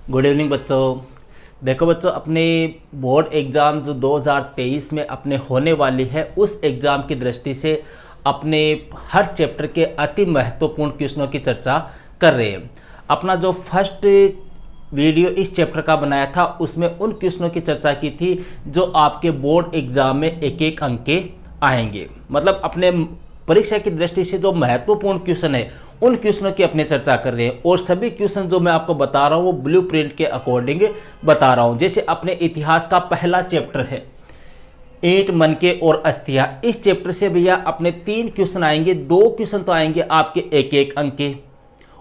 Good evening बच्चों। देखो बच्चों, अपने बोर्ड एग्ज़ाम जो 2023 में अपने होने वाली है उस एग्ज़ाम की दृष्टि से अपने हर चैप्टर के अति महत्वपूर्ण क्वेश्चनों की चर्चा कर रहे हैं। अपना जो फर्स्ट वीडियो इस चैप्टर का बनाया था उसमें उन क्वेश्चनों की चर्चा की थी जो आपके बोर्ड एग्ज़ाम में एक एक अंक के आएंगे। मतलब अपने परीक्षा की दृष्टि से जो महत्वपूर्ण क्वेश्चन है उन क्वेश्चनों की अपने चर्चा कर रहे हैं। और सभी क्वेश्चन जो मैं आपको बता रहा हूँ वो ब्लूप्रिंट के अकॉर्डिंग बता रहा हूँ। जैसे अपने इतिहास का पहला चैप्टर है ईंट, मनके और अस्थियां। इस चैप्टर से भैया अपने 3 क्वेश्चन आएंगे। 2 क्वेश्चन तो आएंगे आपके एक एक अंक के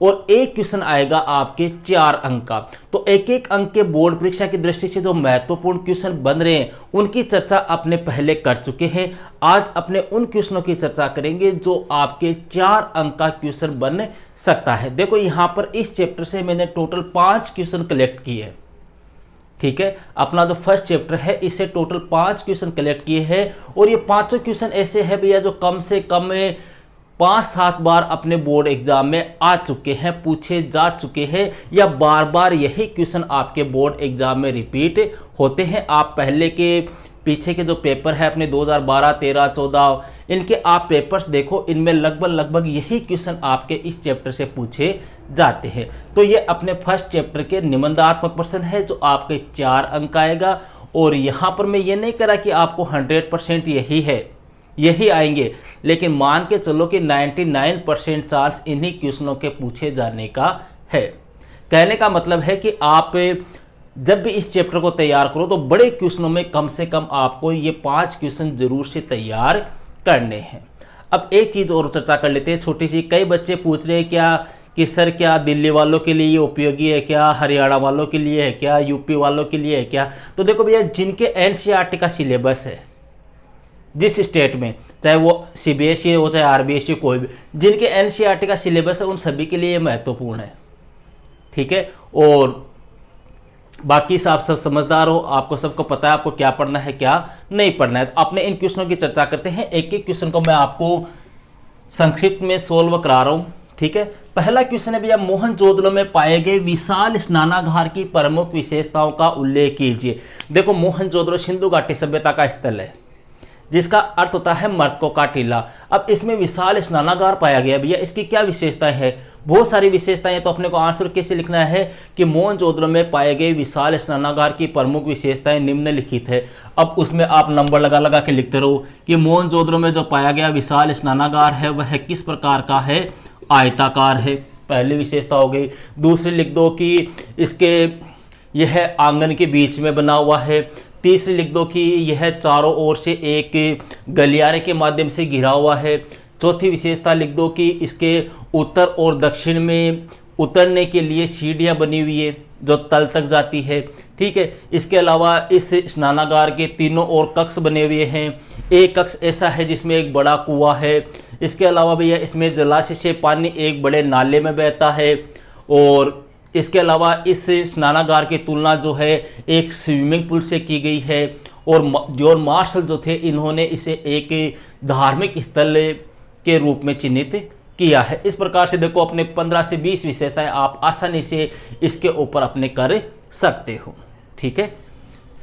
और एक क्वेश्चन आएगा आपके 4 अंक का। तो एक एक अंक के बोर्ड परीक्षा की दृष्टि से जो महत्वपूर्ण क्वेश्चन बन रहे हैं उनकी चर्चा अपने पहले कर चुके हैं। आज अपने उन क्वेश्चनों की चर्चा करेंगे जो आपके 4 अंक का क्वेश्चन बन सकता है। देखो यहाँ पर इस चैप्टर से मैंने टोटल 5 क्वेश्चन कलेक्ट किए हैं। ठीक है, अपना जो फर्स्ट चैप्टर है इससे टोटल 5 क्वेश्चन कलेक्ट किए हैं और ये पांचों क्वेश्चन ऐसे हैं भैया जो कम से कम 5-7 बार अपने बोर्ड एग्जाम में आ चुके हैं, पूछे जा चुके हैं, या बार बार यही क्वेश्चन आपके बोर्ड एग्जाम में रिपीट होते हैं। आप पहले के पीछे के जो पेपर है अपने 2012, 13, 14 इनके आप पेपर्स देखो, इनमें लगभग यही क्वेश्चन आपके इस चैप्टर से पूछे जाते हैं। तो ये अपने फर्स्ट चैप्टर के निबंधात्मक प्रश्न है जो आपके 4 अंक आएगा। और यहाँ पर मैं ये नहीं करा कि आपको 100% यही आएंगे, लेकिन मान के चलो कि 99% चांस इन्हीं क्वेश्चनों के पूछे जाने का है। कहने का मतलब है कि आप जब भी इस चैप्टर को तैयार करो तो बड़े क्वेश्चनों में कम से कम आपको ये 5 क्वेश्चन जरूर से तैयार करने हैं। अब एक चीज़ और चर्चा कर लेते हैं छोटी सी। कई बच्चे पूछ रहे हैं क्या कि सर क्या दिल्ली वालों के लिए ये उपयोगी है क्या, हरियाणा वालों के लिए है क्या, यूपी वालों के लिए है क्या। तो देखो भैया, जिनके एनसीईआरटी का सिलेबस है जिस स्टेट में, चाहे वो सीबीएसई हो चाहे आरबीएसई कोई भी, जिनके एनसीईआरटी का सिलेबस है उन सभी के लिए महत्वपूर्ण है। ठीक है, और बाकी आप सब समझदार हो, आपको सबको पता है आपको क्या पढ़ना है क्या नहीं पढ़ना है। तो अपने इन क्वेश्चनों की चर्चा करते हैं। एक एक क्वेश्चन को मैं आपको संक्षिप्त में सोल्व करा रहा हूँ। ठीक है, पहला क्वेश्चन है भैया, मोहनजोदड़ो में पाए गए विशाल स्नानागार की प्रमुख विशेषताओं का उल्लेख कीजिए। देखो, मोहनजोदड़ो सिंधु घाटी सभ्यता का स्थल है जिसका अर्थ होता है मृतकों का टीला। अब इसमें विशाल स्नानागार पाया गया भैया, इसकी क्या विशेषताएं है? बहुत सारी विशेषताएं। तो अपने को आंसर कैसे लिखना है कि मोहनजोदड़ो में पाए गए विशाल स्नानागार की प्रमुख विशेषताएं निम्नलिखित है। अब उसमें आप नंबर लगा के लिखते रहो कि मोहनजोदड़ो में जो पाया गया विशाल स्नानागार है वह किस प्रकार का है, आयताकार है, पहली विशेषता हो गई। दूसरी लिख दो कि इसके यह आंगन के बीच में बना हुआ है। तीसरी लिख दो कि यह चारों ओर से एक गलियारे के माध्यम से घिरा हुआ है। चौथी विशेषता लिख दो कि इसके उत्तर और दक्षिण में उतरने के लिए सीढ़ियां बनी हुई है जो तल तक जाती है। ठीक है, इसके अलावा इस स्नानागार के तीनों ओर कक्ष बने हुए हैं। एक कक्ष ऐसा है जिसमें एक बड़ा कुआं है। इसके अलावा भैया इसमें जलाशय से पानी एक बड़े नाले में बहता है। और इसके अलावा इस स्नानागार की तुलना जो है एक स्विमिंग पूल से की गई है। और जॉन मार्शल जो थे इन्होंने इसे एक धार्मिक स्थल के रूप में चिन्हित किया है। इस प्रकार से देखो अपने 15 से 20 विशेषताएं आप आसानी से इसके ऊपर अपने कर सकते हो। ठीक है,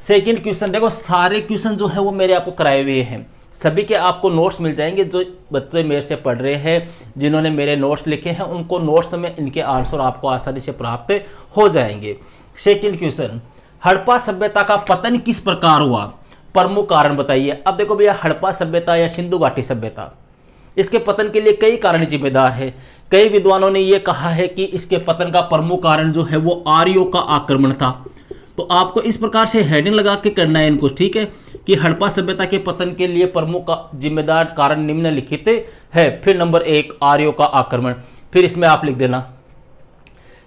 सेकंड क्वेश्चन देखो, सारे क्वेश्चन जो है वो मेरे आपको कराए हुए हैं, सभी के आपको नोट्स मिल जाएंगे। जो बच्चे मेरे से पढ़ रहे हैं, जिन्होंने मेरे नोट्स लिखे हैं, उनको नोट्स में इनके आंसर आपको आसानी से प्राप्त हो जाएंगे। सेकंड क्वेश्चन, हड़प्पा सभ्यता का पतन किस प्रकार हुआ, प्रमुख कारण बताइए। अब देखो भैया, हड़प्पा सभ्यता या सिंधु घाटी सभ्यता, इसके पतन के लिए कई कारण जिम्मेदार है। कई विद्वानों ने यह कहा है कि इसके पतन का प्रमुख कारण जो है वो आर्यों का आक्रमण था। तो आपको इस प्रकार से हेडिंग लगा के करना है इनको। ठीक है, कि हड़प्पा सभ्यता के पतन के लिए प्रमुख जिम्मेदार कारण निम्नलिखित है। फिर नंबर 1 आर्यों का आक्रमण। फिर इसमें आप लिख देना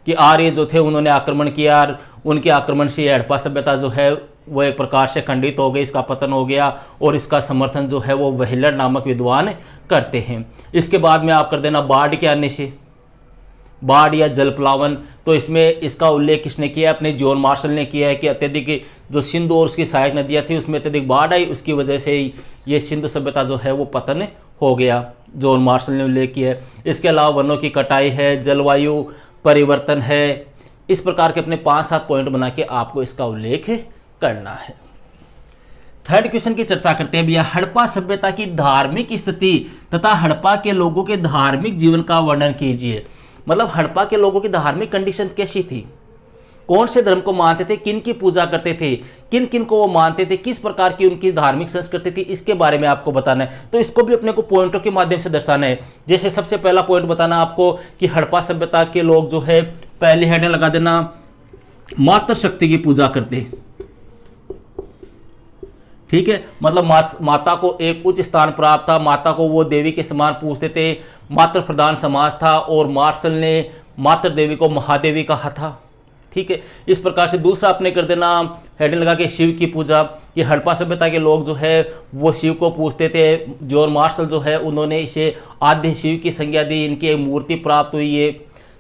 कि आर्य जो थे उन्होंने आक्रमण किया, उनके आक्रमण से हड़प्पा सभ्यता जो है वो एक प्रकार से खंडित हो गई, इसका पतन हो गया। और इसका समर्थन जो है वो व्हीलर नामक विद्वान करते हैं। इसके बाद में आप कर देना बाढ़ के आने से, बाढ़ या जलप्लावन। तो इसमें इसका उल्लेख किसने किया? अपने जॉन मार्शल ने किया है कि अत्यधिक जो सिंधु और उसकी सहायक नदियाँ थी उसमें अत्यधिक बाढ़ आई, उसकी वजह से ये सिंधु सभ्यता जो है वो पतन हो गया। जॉन मार्शल ने उल्लेख किया है। इसके अलावा वनों की कटाई है, जलवायु परिवर्तन है, इस प्रकार के अपने 5-7 पॉइंट बना के आपको इसका उल्लेख करना है। थर्ड क्वेश्चन की चर्चा करते हैं भैया, हड़प्पा सभ्यता की धार्मिक स्थिति तथा हड़प्पा के लोगों के धार्मिक जीवन का वर्णन कीजिए। मतलब हड़प्पा के लोगों की धार्मिक कंडीशन कैसी थी, कौन से धर्म को मानते थे, किन की पूजा करते थे, किन किन को वो मानते थे, किस प्रकार की उनकी धार्मिक संस्कृति थी, इसके बारे में आपको बताना है। तो इसको भी अपने को पॉइंटों के माध्यम से दर्शाना है। जैसे सबसे पहला पॉइंट बताना आपको कि हड़प्पा सभ्यता के लोग जो है, पहले हेडिंग लगा देना, मातृ शक्ति की पूजा करते। ठीक है, मतलब माता को एक उच्च स्थान प्राप्त था, माता को वो देवी के समान पूजते थे, मातृ प्रधान समाज था, और मार्शल ने मातृ देवी को महादेवी कहा था। ठीक है, इस प्रकार से दूसरा आपने कर देना हेडिंग लगा के शिव की पूजा, कि हड़प्पा सभ्यता के लोग जो है वो शिव को पूजते थे। जॉन मार्शल जो है उन्होंने इसे आद्य शिव की संज्ञा दी, इनकी एक मूर्ति प्राप्त हुई है।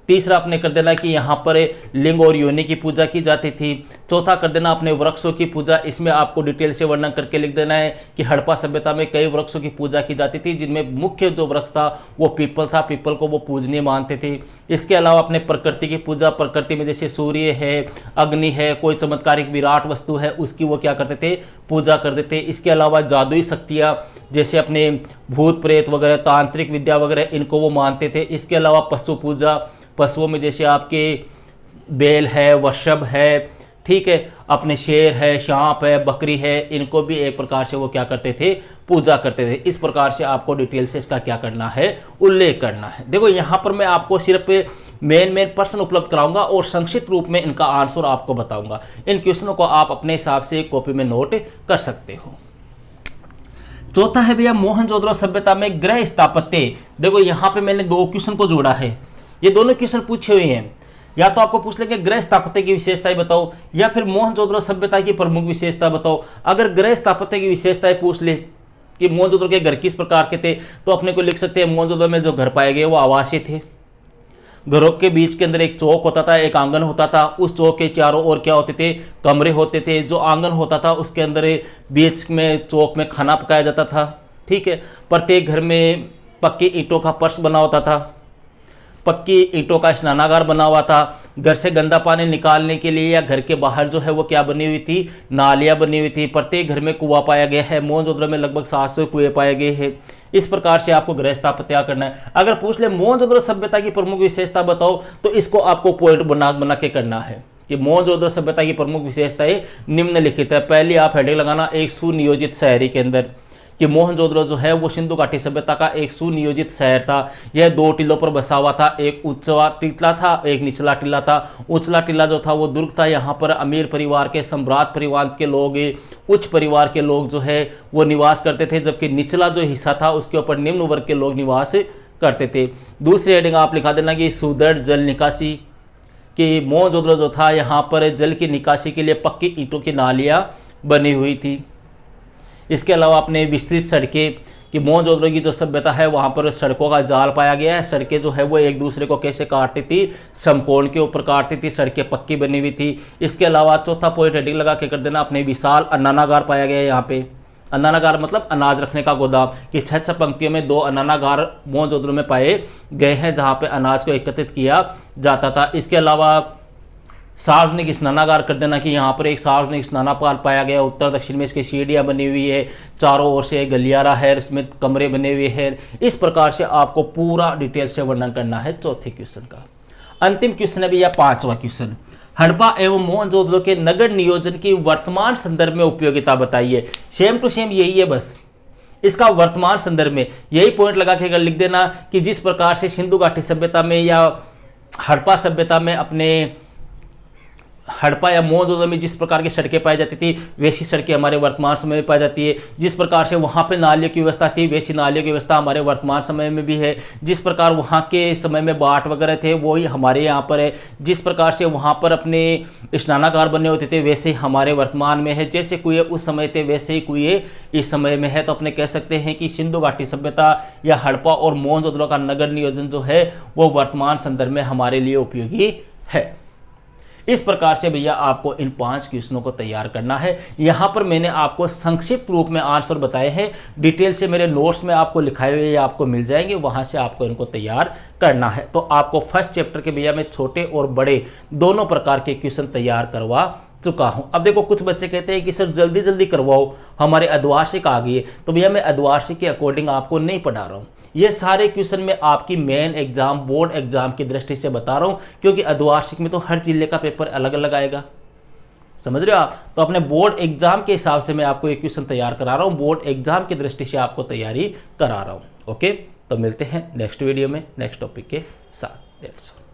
तीसरा आपने कर देना कि यहाँ पर लिंग और योनि की पूजा की जाती थी। चौथा कर देना अपने वृक्षों की पूजा, इसमें आपको डिटेल से वर्णन करके लिख देना है कि हड़प्पा सभ्यता में कई वृक्षों की पूजा की जाती थी, जिनमें मुख्य जो वृक्ष था वो पीपल था, पीपल को वो पूजनीय मानते थे। इसके अलावा अपने प्रकृति की पूजा, प्रकृति में जैसे सूर्य है, अग्नि है, कोई चमत्कारिक विराट वस्तु है, उसकी वो क्या करते थे, पूजा करते थे। इसके अलावा जादुई शक्तियाँ जैसे अपने भूत प्रेत वगैरह, तांत्रिक विद्या वगैरह, इनको वो मानते थे। इसके अलावा पशु पूजा, पशुओं में जैसे आपके बैल है, वृषभ है, ठीक है, अपने शेर है, सांप है, बकरी है, इनको भी एक प्रकार से वो क्या करते थे, पूजा करते थे। इस प्रकार से आपको डिटेल से इसका क्या करना है, उल्लेख करना है। देखो यहाँ पर मैं आपको सिर्फ मेन प्रश्न उपलब्ध कराऊंगा और संक्षिप्त रूप में इनका आंसर आपको बताऊंगा। इन क्वेश्चनों को आप अपने हिसाब से कॉपी में नोट कर सकते हो। चौथा है भैया, मोहनजोदड़ो सभ्यता में गृह स्थापत्य। देखो यहाँ पे मैंने 2 क्वेश्चन को जोड़ा है, ये दोनों क्वेश्चन पूछे हुए हैं। या तो आपको पूछ लेंगे गृह स्थापत्य की विशेषताएं बताओ, या फिर मोहनजोदड़ो सभ्यता की प्रमुख विशेषता बताओ। अगर गृह स्थापत्य की विशेषताएं पूछ ले कि मोहनजोदड़ो के घर किस प्रकार के थे, तो अपने को लिख सकते हैं मोहनजोदड़ो में जो घर पाए गए वो आवासीय थे। घरों के बीच के अंदर एक चौक होता था, एक आंगन होता था, उस चौक के चारों ओर क्या होते थे, कमरे होते थे। जो आंगन होता था उसके अंदर बीच में चौक में खाना पकाया जाता था। ठीक है, प्रत्येक घर में पक्की ईंटों का फर्श बना होता था, पक्की ईंटों का स्नानागार बना हुआ था। घर से गंदा पानी निकालने के लिए या घर के बाहर जो है वो क्या बनी हुई थी, नालियां बनी हुई थी। प्रत्येक घर में कुआं पाया गया है, मोहनजोदड़ो में लगभग 700 कुएं पाए गए हैं। इस प्रकार से आपको गृह स्थापत्य करना है। अगर पूछ ले मोहनजोदड़ो सभ्यता की प्रमुख विशेषता बताओ, तो इसको आपको पॉइंट बना के करना है कि मोहनजोदड़ो सभ्यता की प्रमुख विशेषताएं निम्नलिखित है। पहली आप हेडिंग लगाना, एक सुनियोजित शहरी के अंदर, कि मोहनजोदड़ो जो है वो सिंधु घाटी सभ्यता का एक सुनियोजित शहर था। यह 2 टीलों पर बसा हुआ था, एक ऊंचा टीला था, एक निचला टीला था। उचला टीला जो था वो दुर्ग था, यहाँ पर अमीर परिवार के, सम्राट परिवार के लोग, उच्च परिवार के लोग जो है वो निवास करते थे, जबकि निचला जो हिस्सा था उसके ऊपर निम्न वर्ग के लोग निवास करते थे। दूसरी हेडिंग आप लिखा देना कि सुदृढ़ जल निकासी, कि मोहनजोदड़ो जो था यहाँ पर जल की निकासी के लिए पक्की ईंटों की नालियाँ बनी हुई थी। इसके अलावा अपने विस्तृत सड़कें, कि मोहनजोदड़ो की जो सभ्यता है वहाँ पर सड़कों का जाल पाया गया है। सड़कें जो है वो एक दूसरे को कैसे काटती थी, समकोण के ऊपर काटती थी, सड़कें पक्की बनी हुई थी। इसके अलावा चौथा पॉइंट हेडिंग लगा के कर देना, अपने विशाल अन्नागार पाया गया है। यहाँ पे अन्नागार मतलब अनाज रखने का गोदाम, कि 6 पंक्तियों में 2 अन्नागार मोहनजोदड़ो में पाए गए हैं, जहाँ पे अनाज को एकत्रित किया जाता था। इसके अलावा सार्वजनिक स्नानागार कर देना, कि यहाँ पर एक सार्वजनिक स्नानागार पाया गया। उत्तर दक्षिण में इसकी सीढ़ियाँ बनी हुई है, चारों ओर से गलियारा है, इसमें कमरे बने हुए हैं। इस प्रकार से आपको पूरा डिटेल से वर्णन करना है चौथे क्वेश्चन का। अंतिम क्वेश्चन है भैया 5वां क्वेश्चन, हड़प्पा एवं मोहनजोदड़ो के नगर नियोजन की वर्तमान संदर्भ में उपयोगिता बताइए। सेम टू सेम यही है, बस इसका वर्तमान संदर्भ में यही पॉइंट लगा के अगर लिख देना कि जिस प्रकार से सिंधु घाटी सभ्यता में या हड़प्पा सभ्यता में, अपने हड़प्पा या मोहनजोदड़ो में जिस प्रकार की सड़कें पाई जाती थी, वैसी सड़कें हमारे वर्तमान समय में पाई जाती है। जिस प्रकार से वहाँ पे नालियों की व्यवस्था थी, वैसी नालियों की व्यवस्था हमारे वर्तमान समय में भी है। जिस प्रकार वहाँ के समय में बाट वगैरह थे, वो ही हमारे यहाँ पर है। जिस प्रकार से वहाँ पर अपने स्नानागार बने होते थे, वैसे ही हमारे वर्तमान में है। जैसे कुएं उस समय थे, वैसे ही कुएं इस समय में है। तो अपने कह सकते हैं कि सिंधु घाटी सभ्यता या हड़प्पा और मोहनजोदड़ो का नगर नियोजन जो है वो वर्तमान संदर्भ में हमारे लिए उपयोगी है। इस प्रकार से भैया आपको इन 5 क्वेश्चनों को तैयार करना है। यहाँ पर मैंने आपको संक्षिप्त रूप में आंसर बताए हैं, डिटेल से मेरे नोट्स में आपको लिखाए हुए आपको मिल जाएंगे, वहाँ से आपको इनको तैयार करना है। तो आपको फर्स्ट चैप्टर के भैया मैं छोटे और बड़े दोनों प्रकार के क्वेश्चन तैयार करवा चुका हूं। अब देखो कुछ बच्चे कहते हैं कि सर जल्दी जल्दी करवाओ, हमारे अर्धवार्षिक आ गई है, तो भैया मैं अर्धवार्षिक के अकॉर्डिंग आपको नहीं पढ़ा रहा हूं। ये सारे क्वेश्चन मैं आपकी मेन एग्जाम बोर्ड एग्जाम की दृष्टि से बता रहा हूं, क्योंकि अर्धवार्षिक में तो हर जिले का पेपर अलग अलग आएगा, समझ रहे हो आप। तो अपने बोर्ड एग्जाम के हिसाब से मैं आपको एक क्वेश्चन तैयार करा रहा हूं, बोर्ड एग्जाम की दृष्टि से आपको तैयारी करा रहा हूं। ओके, तो मिलते हैं नेक्स्ट वीडियो में नेक्स्ट टॉपिक के साथ। That's all.